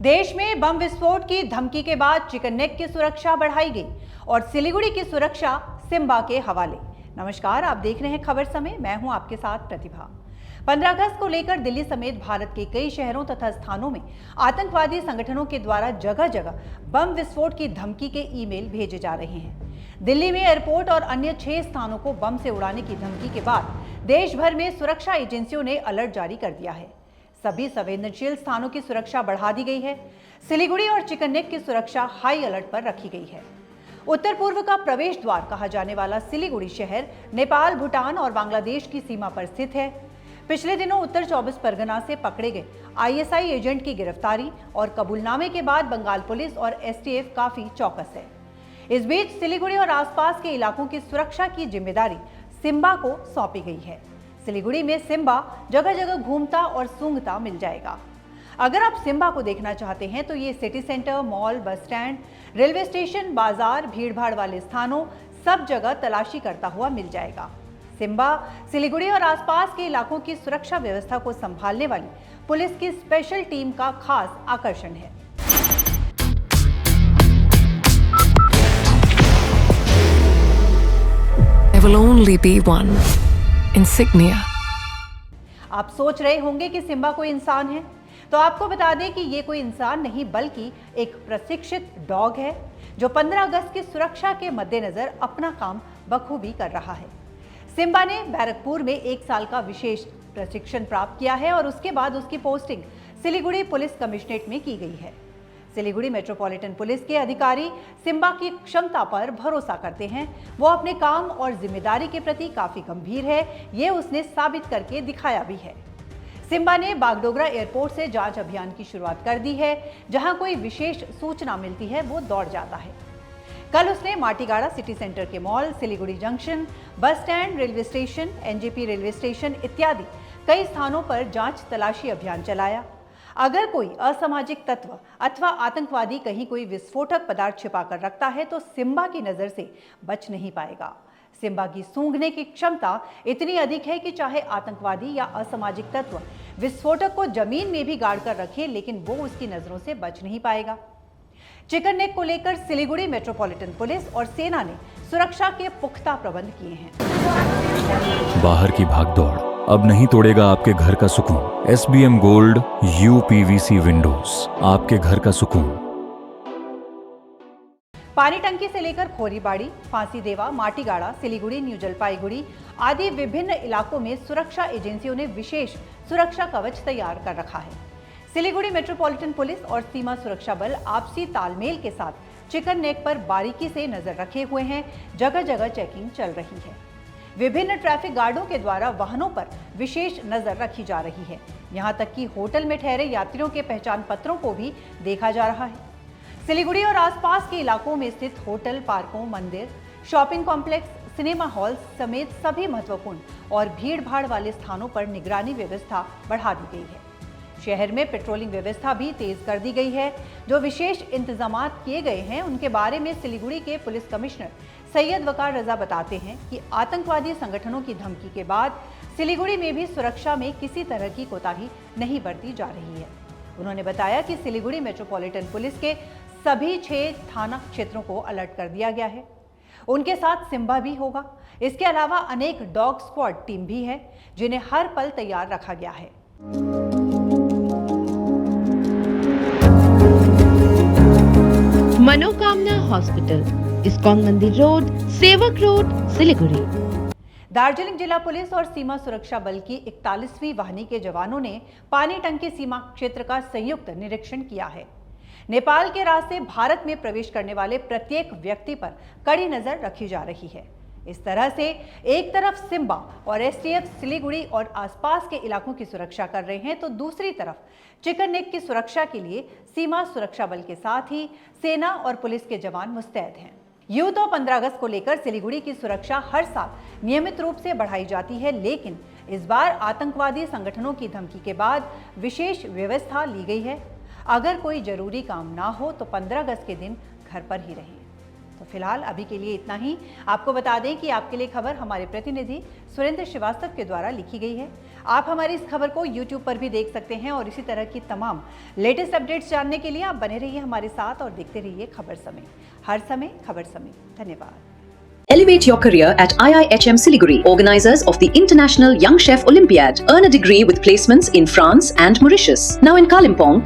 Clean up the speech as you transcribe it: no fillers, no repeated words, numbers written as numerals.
देश में बम विस्फोट की धमकी के बाद चिकन नेक की सुरक्षा बढ़ाई गई और सिलीगुड़ी की सुरक्षा सिम्बा के हवाले। नमस्कार, आप देख रहे हैं खबर समय। मैं हूं आपके साथ प्रतिभा। 15 अगस्त को लेकर दिल्ली समेत भारत के कई शहरों तथा स्थानों में आतंकवादी संगठनों के द्वारा जगह जगह बम विस्फोट की धमकी के ईमेल भेजे जा रहे हैं। दिल्ली में एयरपोर्ट और अन्य 6 स्थानों को बम से उड़ाने की धमकी के बाद देश भर में सुरक्षा एजेंसियों ने अलर्ट जारी कर दिया है। सभी संवेदनशील स्थानों की सुरक्षा बढ़ा दी गई है। सिलीगुड़ी और चिकन नेक की सुरक्षा हाई अलर्ट पर रखी गई है। उत्तर पूर्व का प्रवेश द्वार कहा जाने वाला सिलीगुड़ी शहर नेपाल, भूटान और बांग्लादेश की सीमा पर स्थित है। पिछले दिनों उत्तर 24 परगना से पकड़े गए आईएसआई एजेंट की गिरफ्तारी और कबूलनामे के बाद बंगाल पुलिस और एसटीएफ काफी चौकस है। इस बीच सिलीगुड़ी और आसपास के इलाकों की सुरक्षा की जिम्मेदारी सिम्बा को सौंपी गई है। सिलीगुड़ी में सिम्बा जगह जगह घूमता और सूंघता मिल जाएगा। अगर आप सिम्बा को देखना चाहते हैं तो ये city centre, mall, bus stand, railway station, बाजार, भीड़भाड़ वाले स्थानों सब जगह तलाशी करता हुआ मिल जाएगा। सिम्बा सिलीगुड़ी और आसपास के इलाकों की सुरक्षा व्यवस्था को संभालने वाली पुलिस की स्पेशल टीम का खास आकर्षण है। There will only be one insignia. आप सोच रहे होंगे कि सिम्बा कोई इंसान है, तो आपको बता दें कि ये कोई इंसान नहीं बल्कि एक प्रशिक्षित डॉग है जो 15 अगस्त की सुरक्षा के मद्देनजर अपना काम बखूबी कर रहा है। सिम्बा ने बैरकपुर में 1 साल का विशेष प्रशिक्षण प्राप्त किया है और उसके बाद उसकी पोस्टिंग सिलीगुड़ी पुलिस कमिश्नरेट में की गई है। सिलीगुड़ी मेट्रोपॉलिटन पुलिस के अधिकारी सिम्बा की क्षमता पर भरोसा करते हैं। वो अपने काम और जिम्मेदारी के प्रति काफी गंभीर है, ये उसने साबित करके दिखाया भी है। सिम्बा ने बागडोगरा एयरपोर्ट से जांच अभियान की शुरुआत कर दी है। जहां कोई विशेष सूचना मिलती है वो दौड़ जाता है। कल उसने माटीगाड़ा सिटी सेंटर के mall, Siliguri junction, bus stand, railway station, NJP railway station इत्यादि कई स्थानों पर जांच तलाशी अभियान चलाया। अगर कोई असामाजिक तत्व अथवा आतंकवादी कहीं कोई विस्फोटक पदार्थ छिपा कर रखता है तो सिम्बा की नजर से बच नहीं पाएगा। सिम्बा की सूंघने की क्षमता इतनी अधिक है कि चाहे आतंकवादी या असामाजिक तत्व विस्फोटक को जमीन में भी गाड़ कर रखे, लेकिन वो उसकी नजरों से बच नहीं पाएगा। चिकन नेक को लेकर सिलीगुड़ी मेट्रोपॉलिटन पुलिस और सेना ने सुरक्षा के पुख्ता प्रबंध किए हैं। बाहर की भागदौड़ अब नहीं तोड़ेगा आपके घर का सुकून। SBM गोल्ड UPVC विंडोज, आपके घर का सुकून। पानी टंकी से लेकर खोरीबाड़ी, फांसीदेवा, माटीगाड़ा, सिलीगुड़ी, न्यू जलपाईगुड़ी आदि विभिन्न इलाकों में सुरक्षा एजेंसियों ने विशेष सुरक्षा कवच तैयार कर रखा है। सिलीगुड़ी मेट्रोपॉलिटन पुलिस और सीमा सुरक्षा बल आपसी तालमेल के साथ चिकन नेक पर बारीकी से नजर रखे हुए हैं। जगह जगह चेकिंग चल रही है। विभिन्न ट्रैफिक गार्डों के द्वारा वाहनों पर विशेष नजर रखी जा रही है। यहां तक कि होटल में ठहरे यात्रियों के पहचान पत्रों को भी देखा जा रहा है। सिलीगुड़ी और आसपास के इलाकों में स्थित होटल, पार्कों, मंदिर, शॉपिंग कॉम्प्लेक्स, सिनेमा हॉल समेत सभी महत्वपूर्ण और भीड़-भाड़ वाले स्थानों पर निगरानी व्यवस्था बढ़ा दी गई है। शहर में पेट्रोलिंग व्यवस्था भी तेज कर दी गई है। जो विशेष इंतजामात किए गए हैं उनके बारे में सिलीगुड़ी के पुलिस कमिश्नर सैयद वकार रजा बताते हैं कि आतंकवादी संगठनों की धमकी के बाद सिलीगुड़ी में भी सुरक्षा में किसी तरह की कोताही नहीं बरती जा रही है। उन्होंने बताया कि सिलीगुड़ी मेट्रोपॉलिटन पुलिस के सभी 6 थाना क्षेत्रों को अलर्ट कर दिया गया है। उनके साथ सिम्बा भी होगा। इसके अलावा अनेक डॉग स्क्वाड टीम भी है जिन्हें हर पल तैयार रखा गया है। मनोकामना हॉस्पिटल, इस्कॉन मंदिर रोड, सेवक रोड, सिलीगुड़ी। दार्जिलिंग जिला पुलिस और सीमा सुरक्षा बल की 41वीं वाहिनी के जवानों ने पानी टंकी सीमा क्षेत्र का संयुक्त निरीक्षण किया है। नेपाल के रास्ते भारत में प्रवेश करने वाले प्रत्येक व्यक्ति पर कड़ी नजर रखी जा रही है। इस तरह से एक तरफ सिम्बा और एसटीएफ सिलीगुड़ी और आसपास के इलाकों की सुरक्षा कर रहे हैं तो दूसरी तरफ चिकन नेक की सुरक्षा के लिए सीमा सुरक्षा बल के साथ ही सेना और पुलिस के जवान मुस्तैद हैं। यूं तो 15 अगस्त को लेकर सिलीगुड़ी की सुरक्षा हर साल नियमित रूप से बढ़ाई जाती है, लेकिन इस बार आतंकवादी संगठनों की धमकी के बाद विशेष व्यवस्था ली गई है। अगर कोई जरूरी काम ना हो तो 15 अगस्त के दिन घर पर ही रहें। तो फिलहाल अभी के लिए इतना ही। आपको बता दें कि आपके लिए खबर हमारे प्रतिनिधि सुरेंद्र श्रीवास्तव के द्वारा लिखी गई है। आप हमारी इस खबर को YouTube पर भी देख सकते हैं और इसी तरह की तमाम लेटेस्ट अपडेट्स जानने के लिए आप बने रहिए हमारे साथ और देखते रहिए खबर समय। हर समय खबर समय। धन्यवाद। Elevate your career at IIHM Siliguri, organizers of the International Young Chef Olympiad. Earn a degree with placements in France and Mauritius. Now in Kalimpong,